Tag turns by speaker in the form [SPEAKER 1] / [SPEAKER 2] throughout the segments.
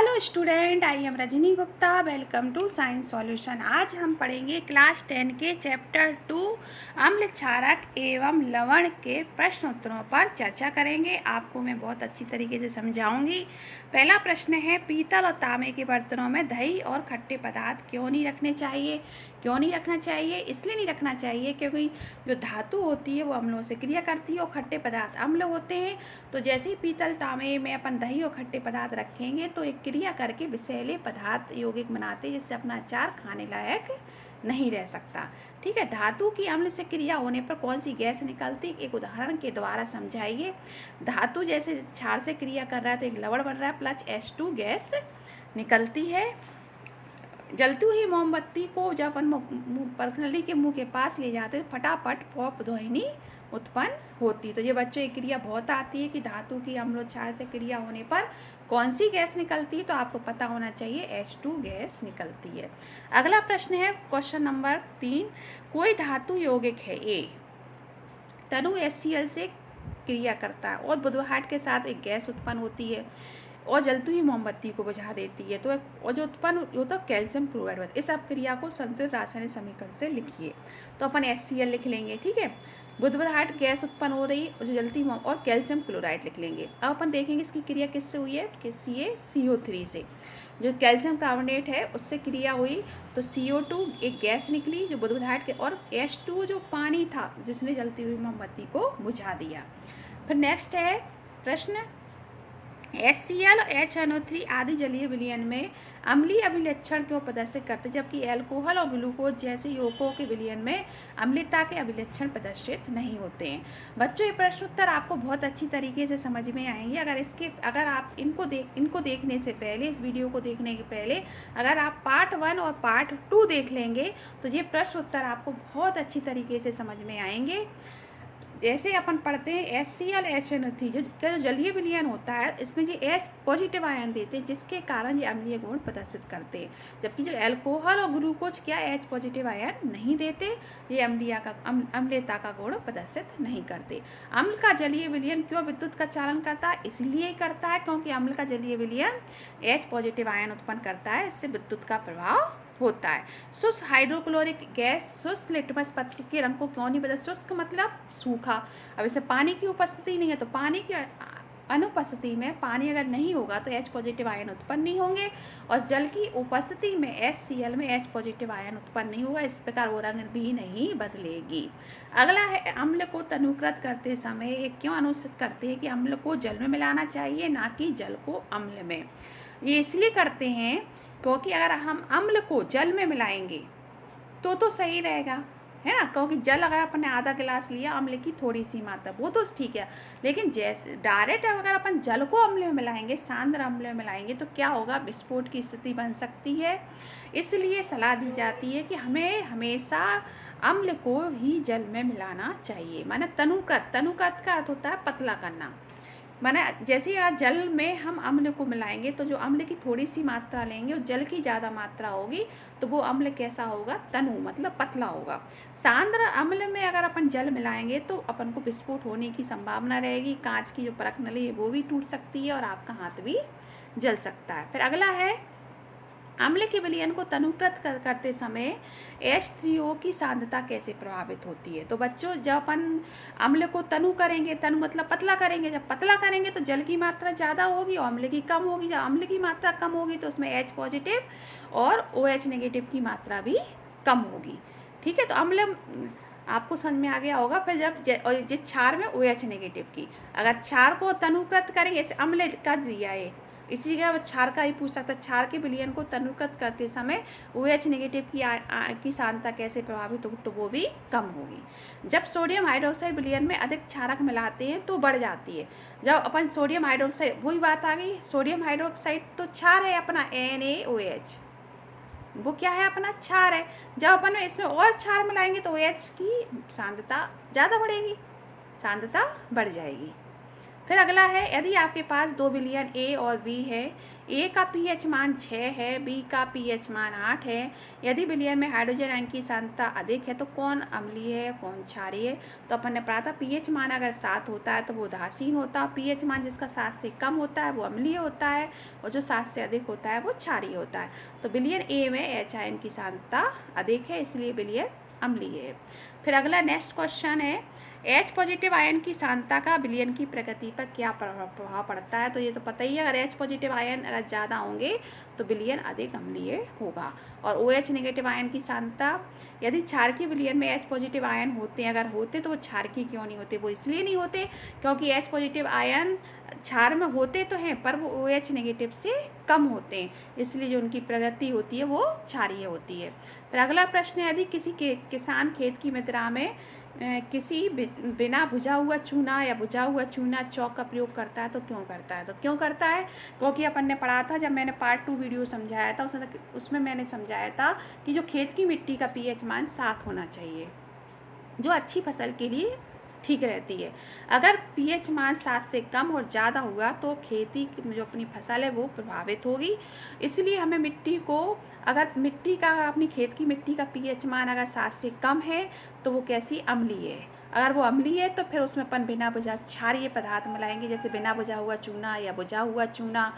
[SPEAKER 1] Hello student, I am Rajni Gupta. Welcome to science solution. आज हम पढ़ेंगे क्लास 10 के चैप्टर 2 अम्ल क्षारक एवं लवण के प्रश्न उत्तरों पर चर्चा करेंगे। आपको मैं बहुत अच्छी तरीके से समझाऊंगी। पहला प्रश्न है, पीतल और तांबे के बर्तनों में दही और खट्टे पदार्थ क्यों नहीं रखने चाहिए? क्यों नहीं रखना चाहिए? इसलिए नहीं रखना चाहिए क्योंकि जो धातु होती है वो अम्लों से क्रिया करती है और खट्टे पदार्थ अम्ल होते हैं। तो जैसे ही पीतल तांबे में अपन दही और खट्टे पदार्थ रखेंगे तो एक क्रिया करके विषैले पदार्थ यौगिक बनाते हैं, जिससे अपना अचार खाने लायक नहीं रह सकता। ठीक है, धातु की अम्ल से क्रिया होने पर कौन सी गैस निकलती, एक उदाहरण के द्वारा समझाइए। धातु जैसे क्षार से क्रिया कर रहा है तो एक लवण बन रहा है, प्लस H2 गैस निकलती है। जलती हुई मोमबत्ती को जब अपन परखनली के मुंह के पास ले जाते हैं फटाफट पॉप ध्वनि उत्पन्न होती। तो ये बच्चों एक क्रिया बहुत आती है कि धातु की अम्ल क्षार से क्रिया होने पर कौन सी गैस निकलती है, तो आपको पता होना चाहिए H2 गैस निकलती है। अगला प्रश्न है क्वेश्चन नंबर 3, कोई धातु यौगिक है ए, तनु HCl से क्रिया करता है और बुधवाहट के साथ एक गैस उत्पन्न होती है और जलती हुई मोमबत्ती को बुझा देती है। तो और जो उत्पन्न होता है कैल्शियम क्लोराइड। इस अपक्रिया को संतुलित रासायनिक समीकरण से लिखिए। तो अपन HCl लिख लेंगे। ठीक है, बुधवाहट गैस उत्पन्न हो रही और जो जलती और कैल्शियम क्लोराइड लिख लेंगे। अब अपन देखेंगे इसकी क्रिया किससे हुई है कि CaCO3 से। जो कैल्शियम कार्बोनेट है उससे क्रिया हुई तो CO2 एक गैस निकली जो बुधवाहट के, और H2 जो पानी था जिसने जलती हुई मोमबत्ती को बुझा दिया। फिर नेक्स्ट है प्रश्न, HCl और HNO3 आदि जलीय विलयन में अम्लीय अभिलक्षण क्यों प्रदर्शित करते, जबकि एल्कोहल और ग्लूकोज जैसे यौगिकों के विलयन में अम्लता के अभिलक्षण प्रदर्शित नहीं होते हैं। बच्चों, ये प्रश्न उत्तर आपको बहुत अच्छी तरीके से समझ में आएंगे अगर आप इनको देखने से पहले, इस वीडियो को देखने के पहले अगर आप पार्ट 1 और पार्ट 2 देख लेंगे तो ये प्रश्न उत्तर आपको बहुत अच्छी तरीके से समझ में आएंगे। जैसे अपन पढ़ते हैं HCl HNO3 जो जलीय विलयन होता है, इसमें जो H पॉजिटिव आयन देते हैं जिसके कारण ये अम्लीय गुण प्रदर्शित करते हैं, जबकि जो एल्कोहल और ग्लूकोज क्या H पॉजिटिव आयन नहीं देते, ये अम्लीयता का गुण प्रदर्शित नहीं करते। अम्ल का जलीय विलयन क्यों विद्युत का चालन करता है? इसलिए करता है क्योंकि अम्ल का जलीय विलयन H पॉजिटिव आयन उत्पन्न करता है, इससे विद्युत का प्रभाव होता है। शुष्क हाइड्रोक्लोरिक गैस शुष्क लिटमस पत्र के रंग को क्यों नहीं बदल? शुष्क मतलब सूखा। अब इसे पानी की उपस्थिति नहीं है तो पानी की अनुपस्थिति में, पानी अगर नहीं होगा तो H पॉजिटिव आयन उत्पन्न नहीं होंगे, और जल की उपस्थिति में HCl में H पॉजिटिव आयन उत्पन्न नहीं होगा, इस प्रकार वो रंग भी नहीं बदलेगी। अगला है, अम्ल को तनुकृत करते समय क्यों अनुचित करते हैं कि अम्ल को जल में मिलाना चाहिए ना कि जल को अम्ल में? ये इसलिए करते हैं क्योंकि अगर हम अम्ल को जल में मिलाएंगे तो सही रहेगा, है ना, क्योंकि जल अगर अपन ने आधा गिलास लिया, अम्ल की थोड़ी सी मात्रा, वो तो ठीक है, लेकिन जैसे डायरेक्ट अगर अपन जल को अम्ल में मिलाएंगे, सांद्र अम्ल में मिलाएंगे तो क्या होगा, विस्फोट की स्थिति बन सकती है। इसलिए सलाह दी जाती है कि हमें हमेशा अम्ल को ही जल में मिलाना चाहिए। माने तनुकृत का अर्थ होता है पतला करना। माना जैसे ही जल में हम अम्ल को मिलाएंगे तो जो अम्ल की थोड़ी सी मात्रा लेंगे और जल की ज़्यादा मात्रा होगी तो वो अम्ल कैसा होगा, तनु मतलब पतला होगा। सांद्र अम्ल में अगर अपन जल मिलाएंगे तो अपन को विस्फोट होने की संभावना रहेगी, कांच की जो परख नली है वो भी टूट सकती है और आपका हाथ भी जल सकता है। फिर अगला है, अम्ल के विलयन को तनुकृत करते समय H3O की सांद्रता कैसे प्रभावित होती है? तो बच्चों, जब अपन अम्ल को तनु करेंगे, तनु मतलब पतला करेंगे, जब पतला करेंगे तो जल की मात्रा ज़्यादा होगी और अम्ल की कम होगी। जब अम्ल की मात्रा कम होगी तो उसमें H पॉजिटिव और OH नेगेटिव की मात्रा भी कम होगी। ठीक है, तो अम्ल आपको समझ में आ गया होगा। फिर जब जिस क्षार में OH नेगेटिव की, अगर क्षार को तनुकृत करेंगे, ऐसे अम्ल का दिया है, इसी जगह क्षार का ही पूछ सकता है, क्षार के विलयन को तनुकृत करते समय OH नेगेटिव की सांद्रता कैसे प्रभावित होगी, तो वो भी कम होगी। जब सोडियम हाइड्रोक्साइड विलयन में अधिक क्षारक मिलाते हैं तो बढ़ जाती है। जब अपन सोडियम हाइड्रोक्साइड, वही बात आ गई, सोडियम हाइड्रोक्साइड तो क्षार है अपना NaOH, वो क्या है अपना क्षार है। जब अपन इसमें और क्षार मिलाएंगे तो OH की सांद्रता ज़्यादा बढ़ेगी, सांद्रता बढ़ जाएगी। फिर अगला है, यदि आपके पास 2 विलयन ए और बी है, ए का पीएच मान 6 है, बी का पीएच मान 8 है, यदि विलयन में हाइड्रोजन आयन की सांद्रता अधिक है तो कौन अम्लीय है कौन क्षारीय है। तो अपन ने पढ़ा था पीएच मान अगर 7 होता है तो वो उदासीन होता है, पीएच मान जिसका 7 से कम होता है वो अम्लीय होता है, और जो 7 से अधिक होता है वो क्षारीय होता है। तो विलयन ए में एच आयन की सांद्रता अधिक है, इसलिए विलयन अम्लीय है। फिर अगला नेक्स्ट क्वेश्चन है, एच पॉजिटिव आयन की सांद्रता का विलयन की प्रकृति पर क्या प्रभाव पड़ता है। तो ये तो पता ही है, अगर एच पॉजिटिव आयन अगर ज़्यादा होंगे तो विलयन अधिक अम्लीय होगा। और ओ एच नेगेटिव आयन की सांद्रता, यदि क्षारकीय विलयन में एच पॉजिटिव आयन होते हैं, अगर होते तो वो क्षारकीय क्यों नहीं होते। वो इसलिए नहीं होते क्योंकि एच पॉजिटिव आयन क्षार में होते तो हैं पर वो ओ एच नेगेटिव से कम होते हैं, इसलिए जो उनकी प्रगति होती है वो क्षारीय होती है। फिर अगला प्रश्न है, यदि किसी किसान खेत की मृदा में किसी बिना भुजा हुआ चूना या भुजा हुआ चूना चौक का प्रयोग करता है तो क्यों करता है। तो क्यों करता है, क्योंकि अपन ने पढ़ा था, जब मैंने पार्ट 2 वीडियो समझाया था उसमें मैंने समझाया था कि जो खेत की मिट्टी का पीएच मान 7 होना चाहिए, जो अच्छी फसल के लिए ठीक रहती है। अगर पीएच मान 7 से कम और ज़्यादा हुआ तो खेती की जो अपनी फसल है वो प्रभावित होगी। इसलिए हमें मिट्टी को, अगर मिट्टी का, अपनी खेत की मिट्टी का पीएच मान अगर 7 से कम है तो वो कैसी अम्लीय है। अगर वो अम्लीय है तो फिर उसमें अपन बिना बुझा क्षारीय पदार्थ मिलाएंगे, जैसे बिना बुझा हुआ चूना या बुझा हुआ चूना,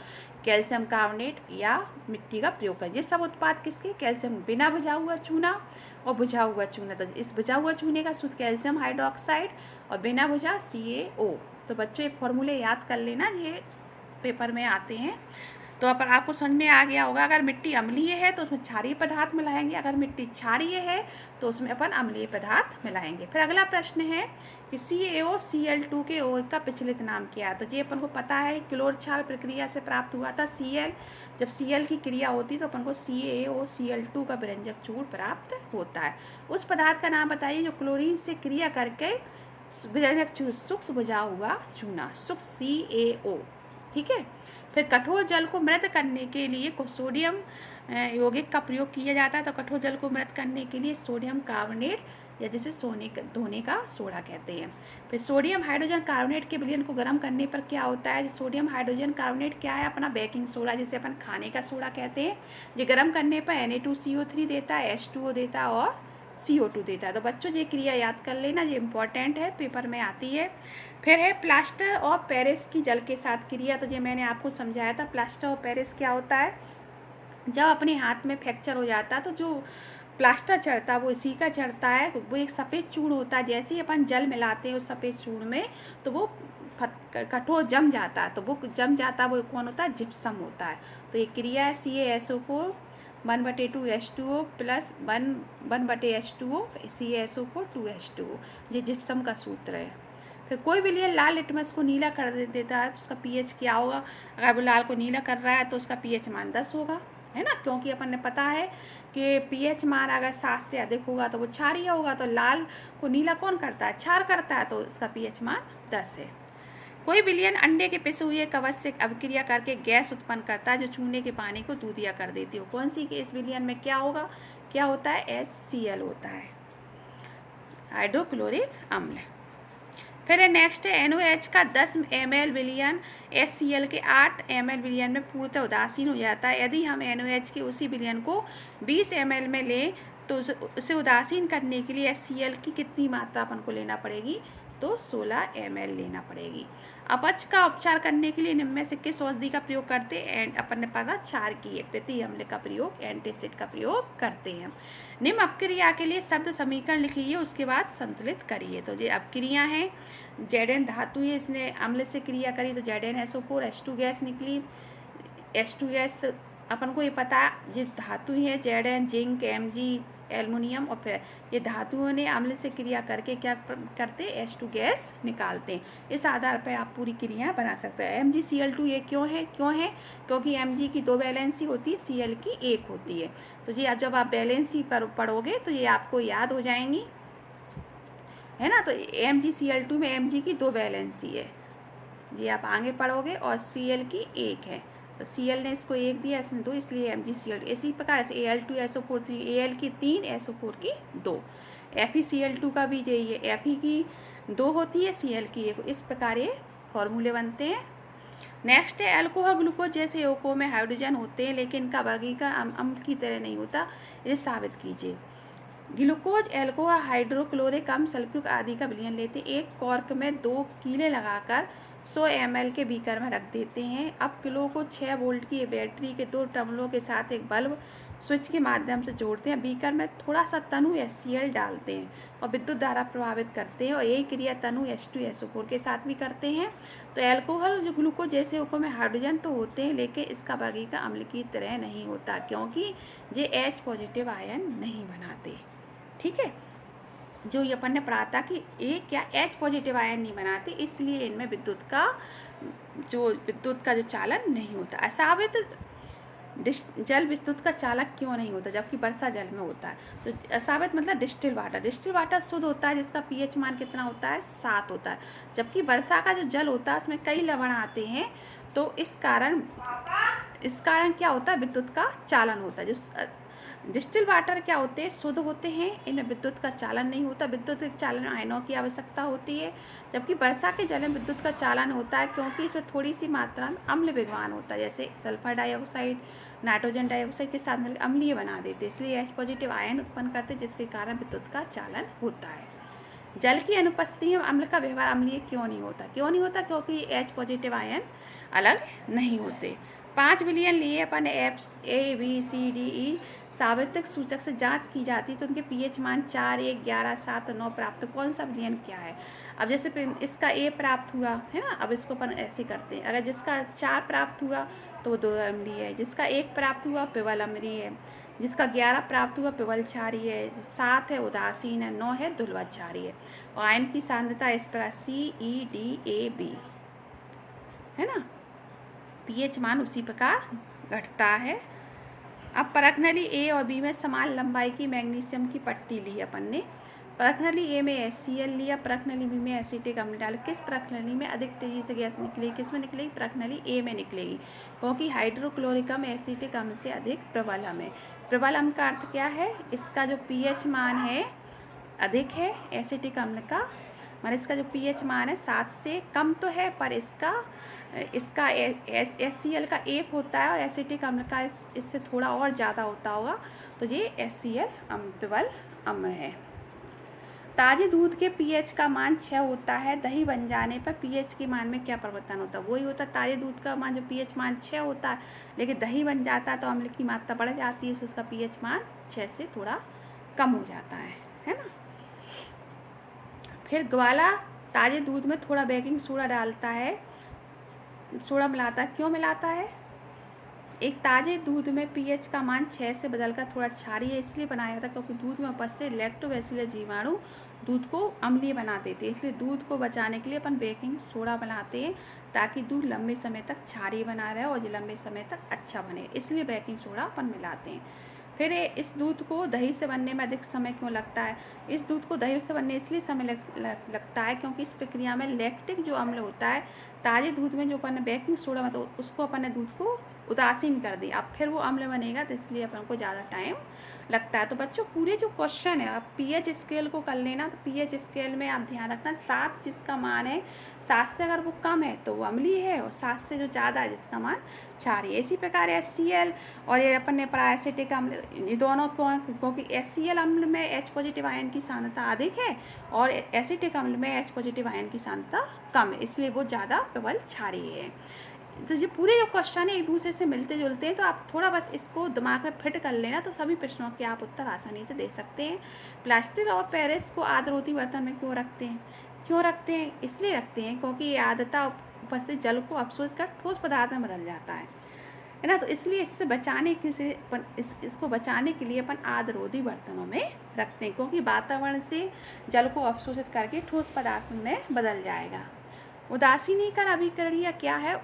[SPEAKER 1] कैल्शियम कार्बोनेट या मिट्टी का प्रयोग करें। ये सब उत्पाद किसके, कैल्शियम, बिना बुझा हुआ चूना और बुझा हुआ चूना। तो इस बुझा हुआ चूने का शुद्ध कैल्शियम हाइड्रोक्साइड और बिना बुझा CaO। तो बच्चों ये फॉर्मूले याद कर लेना, ये पेपर में आते हैं। तो अब आपको समझ में आ गया होगा, अगर मिट्टी अम्लीय है तो उसमें क्षारीय पदार्थ मिलाएंगे, अगर मिट्टी क्षारीय है तो उसमें अपन अम्लीय पदार्थ मिलाएंगे। फिर अगला प्रश्न है कि CaOCl2 के OH का प्रचलित नाम क्या है। तो ये अपन को पता है, क्लोर छाल प्रक्रिया से प्राप्त हुआ था Cl। जब Cl की क्रिया होती तो अपन को CaOCl2 का व्यंजक चूर्ण प्राप्त होता है। उस पदार्थ का नाम बताइए जो क्लोरीन से क्रिया करके व्यंजक सूक्ष्म बुझा हुआ चूना, सूक्ष्म CaO। ठीक है। फिर कठोर जल को मृत करने के लिए सोडियम यौगिक का प्रयोग किया जाता है। तो कठोर जल को मृत करने के लिए सोडियम कार्बोनेट या जिसे धोने का सोडा कहते हैं। फिर सोडियम हाइड्रोजन कार्बोनेट के विलयन को गर्म करने पर क्या होता है। सोडियम हाइड्रोजन कार्बोनेट क्या है, अपना बेकिंग सोडा, जिसे अपन खाने का सोडा कहते हैं। ये गर्म करने पर Na2CO3 देता है, H2O देता है और CO2 देता है। तो बच्चों ये क्रिया याद कर लेना, ये इंपॉर्टेंट है, पेपर में आती है। फिर है प्लास्टर और पेरिस की जल के साथ क्रिया। तो ये मैंने आपको समझाया था, प्लास्टर और पेरिस क्या होता है। जब अपने हाथ में फ्रैक्चर हो जाता है तो जो प्लास्टर चढ़ता है वो इसी का चढ़ता है, वो एक सफ़ेद चूर्ण होता है। जैसे ही अपन जल मिलाते हैं उस सफ़ेद चूर्ण में तो वो कठोर जम जाता है, तो वो जम जाता है, वो कौन होता है, जिप्सम होता है। तो ये क्रिया है CaSO4 1/2 H2O plus 1/H2O CaSO4 2H2O। ये जिप्सम का सूत्र है। फिर कोई विलयन लाल लिटमस को नीला कर देता है तो उसका पीएच क्या होगा। अगर वो लाल को नीला कर रहा है तो उसका पीएच मान 10 होगा, है ना, क्योंकि अपन ने पता है कि पीएच मान अगर 7 से अधिक होगा तो वो क्षारीय होगा। तो लाल को नीला कौन करता है, क्षार करता है, तो उसका पीएच मान 10 है। कोई विलयन अंडे के पिसे हुए कवच से अभिक्रिया करके गैस उत्पन्न करता है जो चूने के पानी को दूधिया कर देती हो। कौन सी के इस विलयन में क्या होगा, क्या होता है, HCl होता है, हाइड्रोक्लोरिक अम्ल। फिर है नेक्स्ट है NOH का 10 ml विलयन HCl के 8 ml विलयन में पूर्णतः उदासीन हो जाता है। यदि हम NOH के उसी विलयन को 20 ml में लें तो उसे उदासीन करने के लिए HCl की कितनी मात्रा अपन को लेना पड़ेगी, तो 16 ml लेना पड़ेगी। अपच का उपचार करने के लिए निम्न में से किस औषधि का प्रयोग करते हैं। अपन ने पढ़ा क्षारकीय प्रति अम्ल का प्रयोग, एंटीसिड का प्रयोग करते हैं। निम्न अपक्रिया के लिए शब्द समीकरण लिखिए, उसके बाद संतुलित करिए। तो ये अपक्रिया है, Zn धातु है, इसने अम्ल से क्रिया करी तो ZnSO4 H2 गैस निकली। H2 गैस अपन को ये पता, ये धातु ही है, Zn जिंक, Mg एल्युमिनियम, और फिर ये धातुओं ने अम्ल से क्रिया करके क्या करते, H2 गैस निकालते हैं। इस आधार पर आप पूरी क्रिया बना सकते हैं। MgCl2 ये क्यों है, क्योंकि Mg की 2 वैलेंसी होती है, Cl की 1 होती है। तो जी आप जब आप वैलेंसी पढ़ोगे तो ये आपको याद हो जाएंगी, है ना। तो MgCl2 में Mg की 2 वैलेंसी है, ये आप आगे पढ़ोगे, और Cl की 1 है। तो Cl ने इसको 1 दिया, इसने 2, इसलिए MgCl2। इसी प्रकार से Al2SO4 3, Al की 3, SO4 की 2। FeCl2 का भी यही है, Fe की 2 होती है, Cl की 1। इस प्रकार ये फॉर्मूले बनते हैं। नेक्स्ट है अल्कोहल ग्लूकोज जैसे यौगिकों में हाइड्रोजन होते हैं लेकिन इनका वर्गीकरण अम्ल की तरह नहीं होता, इसे साबित कीजिए। ग्लूकोज, अल्कोहल, हाइड्रोक्लोरिक अम्ल, सल्फ्यूरिक आदि का विलयन लेते हैं। एक कॉर्क में 2 कीले लगाकर 100 ml के बीकर में रख देते हैं। अब किलो को 6 वोल्ट की बैटरी के 2 टर्मिनलों के साथ एक बल्ब स्विच के माध्यम से जोड़ते हैं। बीकर में थोड़ा सा तनु HCl डालते हैं और विद्युत धारा प्रभावित करते हैं और यही क्रिया तनु H2SO4 के साथ भी करते हैं। तो अल्कोहल जो ग्लूकोज जैसे यौगिकों में हाइड्रोजन तो होते हैं लेकिन इसका वर्गीकरण अम्ल की तरह नहीं होता क्योंकि ये H पॉजिटिव आयन नहीं बनाते। ठीक है, जो ये अपन ने पढ़ा था कि ये क्या H पॉजिटिव आयन नहीं बनाते, इसलिए इनमें विद्युत का जो चालन नहीं होता। असावित जल विद्युत का चालक क्यों नहीं होता जबकि वर्षा जल में होता है? तो असावित मतलब डिस्टिल वाटर। डिस्टिल वाटर शुद्ध होता है जिसका pH मान कितना होता है? 7 होता है। जबकि वर्षा का जो जल होता है उसमें कई लवण आते हैं, तो इस कारण क्या होता है? विद्युत का चालन होता है। जो डिस्टिल वाटर क्या होते हैं? शुद्ध होते हैं, इनमें विद्युत का चालन नहीं होता। विद्युत के चालन आयनों की आवश्यकता होती है, जबकि वर्षा के जल में विद्युत का चालन होता है क्योंकि इसमें थोड़ी सी मात्रा में अम्ल विद्यमान होता है, जैसे सल्फर डाइऑक्साइड नाइट्रोजन डाइऑक्साइड के साथ मिलकर अम्लीय बना देते, इसलिए H पॉजिटिव आयन उत्पन्न करते जिसके कारण विद्युत का चालन होता है। जल की अनुपस्थिति में अम्ल का व्यवहार अम्लीय क्यों नहीं होता? क्योंकि H पॉजिटिव आयन अलग नहीं होते। 5 विलयन लिए अपन F A B C D E सावित्रिक सूचक से जांच की जाती तो उनके pH मान 4, 1, 11, 7 और 9 प्राप्त। कौन सा विलयन क्या है? अब जैसे इसका A प्राप्त हुआ है ना, अब इसको अपन ऐसे करते हैं। अगर जिसका 4 प्राप्त हुआ तो वो द्रव अम्लीय है, जिसका 1 प्राप्त हुआ प्रबल अम्लीय है, जिसका 11 प्राप्त हुआ प्रबल क्षारीय है, 7 है उदासीन है, 9 है ध्रुव क्षारीय है। और आयन की सांद्रता इस प्रकार CEDAB है ना, pH मान उसी प्रकार घटता है। अब परख नली A और B में समान लंबाई की मैग्नीशियम की पट्टी ली अपन ने। परख नली A में HCl लिया, परख नली B में एसिटिक अम्ल डाल। किस परख नली में अधिक तेजी से गैस निकलेगी? किस में निकलेगी? परख नली A में निकलेगी क्योंकि हाइड्रोक्लोरिक अम्ल एसिटिक अम्ल से अधिक प्रबल अम्ल है। प्रबल अम्ल का अर्थ क्या है? इसका जो pH मान है अधिक है, एसिटिक अम्ल का मतलब इसका जो pH मान है 7 से कम तो है, पर इसका HCl का 1 होता है और एसिटिक अम्ल का इससे थोड़ा और ज़्यादा होता होगा, तो ये HCl प्रबल अम्ल है। ताजे दूध के pH का मान 6 होता है, दही बन जाने पर pH के मान में क्या परिवर्तन होता है? वही होता है, ताजे दूध का मान जो pH मान 6 होता है, लेकिन दही बन जाता है तो अम्ल की मात्रा बढ़ जाती है, तो उसका pH मान 6 से थोड़ा कम हो जाता है ना। फिर ग्वाला ताजे दूध में थोड़ा बेकिंग सोडा डालता है, सोडा मिलाता है। क्यों मिलाता है? एक ताजे दूध में pH का मान 6 से बदलकर थोड़ा क्षारीय इसलिए बनाया जाता है क्योंकि दूध में उपस्थित लैक्टोबैसिलस जीवाणु दूध को अम्लीय बना देते हैं, इसलिए दूध को बचाने के लिए अपन बेकिंग सोडा बनाते हैं ताकि दूध लंबे समय तक क्षारीय बना रहे और ये लंबे समय तक अच्छा बने, इसलिए बेकिंग सोडा अपन मिलाते हैं। फिर इस दूध को दही से बनने में अधिक समय क्यों लगता है? इस दूध को दही से बनने इसलिए समय लगता है क्योंकि इस प्रक्रिया में लैक्टिक जो अम्ल होता है ताजे दूध में जो अपन ने बेकिंग सोडा मतलब उसको अपन ने दूध को उदासीन कर दिया, अब फिर वो अम्ल बनेगा, तो इसलिए अपन को ज़्यादा टाइम लगता है। तो बच्चों पूरे जो क्वेश्चन है आप pH स्केल को कर लेना, तो pH स्केल में आप ध्यान रखना 7 जिसका मान है 7 से अगर वो कम है तो वो अम्लीय है और 7 से जो ज़्यादा है जिसका मान क्षारीय। इसी प्रकार HCl और ये अपन ने पढ़ा एसिटिक अम्ल, ये दोनों क्योंकि HCl अम्ल में H पॉजिटिव आयन की सांद्रता अधिक है और एसिटिक अम्ल में H पॉजिटिव आयन की सांद्रता कम है, इसलिए वो ज़्यादा प्रबल क्षारीय है। तो ये पूरे जो क्वेश्चन है एक दूसरे से मिलते जुलते हैं, तो आप थोड़ा बस इसको दिमाग में फिट कर लेना तो सभी प्रश्नों के आप उत्तर आसानी से दे सकते हैं। प्लास्टिक और पेरिस को आद्रवती बर्तन में क्यों रखते हैं? इसलिए रखते हैं क्योंकि ये आर्द्रता उपस्थित जल को अवशोषित कर ठोस पदार्थ में बदल जाता है ना, तो इसलिए इससे बचाने इसको बचाने के लिए अपन आद्ररोधी बर्तनों में रखते हैं क्योंकि वातावरण से जल को अवशोषित करके ठोस पदार्थ में बदल जाएगा। उदासीनीकरण अभिक्रिया क्या है?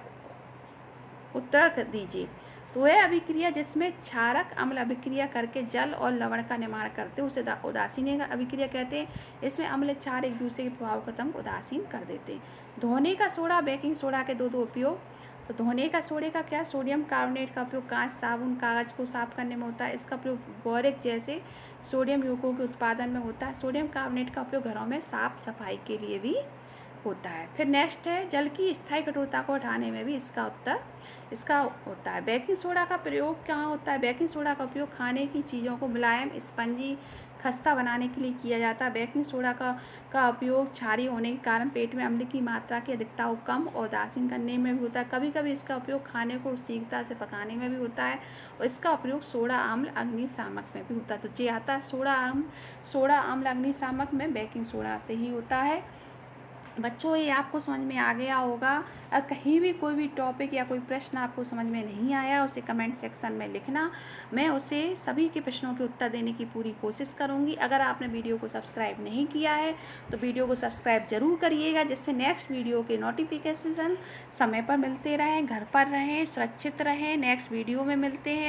[SPEAKER 1] उत्तर दीजिए। तो वह अभिक्रिया जिसमें क्षारक अम्ल अभिक्रिया करके जल और लवण का निर्माण करते हैं उसे उदासीनीकरण अभिक्रिया कहते हैं। इसमें अम्ल क्षार एक दूसरे के प्रभाव को तंग उदासीन कर देते हैं। धोने का सोडा बेकिंग सोडा के दो उपयोग। तो धोने का सोडे का क्या? सोडियम कार्बोनेट का उपयोग कांच, साबुन, कागज को साफ करने में होता है। इसका प्रयोग बोरेक जैसे सोडियम युगों के उत्पादन में होता है। सोडियम कार्बोनेट का उपयोग घरों में साफ सफाई के लिए भी होता है। फिर नेक्स्ट है जल की स्थायी कठोरता को हटाने में भी इसका होता है। बेकिंग सोडा का प्रयोग कहाँ होता है? बेकिंग सोडा का उपयोग खाने की चीज़ों को मुलायम, स्पंजी, खस्ता बनाने के लिए किया जाता है। बेकिंग सोडा का उपयोग क्षारीय होने के कारण पेट में अम्ल की मात्रा की अधिकता को कम और उदासीन करने में भी होता है। कभी कभी इसका उपयोग खाने को शीघ्रता से पकाने में भी होता है और इसका उपयोग सोडा अम्ल अग्निशामक में भी होता है। तो ये आता है सोडा अम्ल अग्निशामक में बेकिंग सोडा से ही होता है। बच्चों ये आपको समझ में आ गया होगा। और कहीं भी कोई भी टॉपिक या कोई प्रश्न आपको समझ में नहीं आया उसे कमेंट सेक्शन में लिखना, मैं उसे सभी के प्रश्नों के उत्तर देने की पूरी कोशिश करूंगी। अगर आपने वीडियो को सब्सक्राइब नहीं किया है तो वीडियो को सब्सक्राइब ज़रूर करिएगा, जिससे नेक्स्ट वीडियो के नोटिफिकेशन समय पर मिलते रहें। घर पर रहें, सुरक्षित रहें। नेक्स्ट वीडियो में मिलते हैं।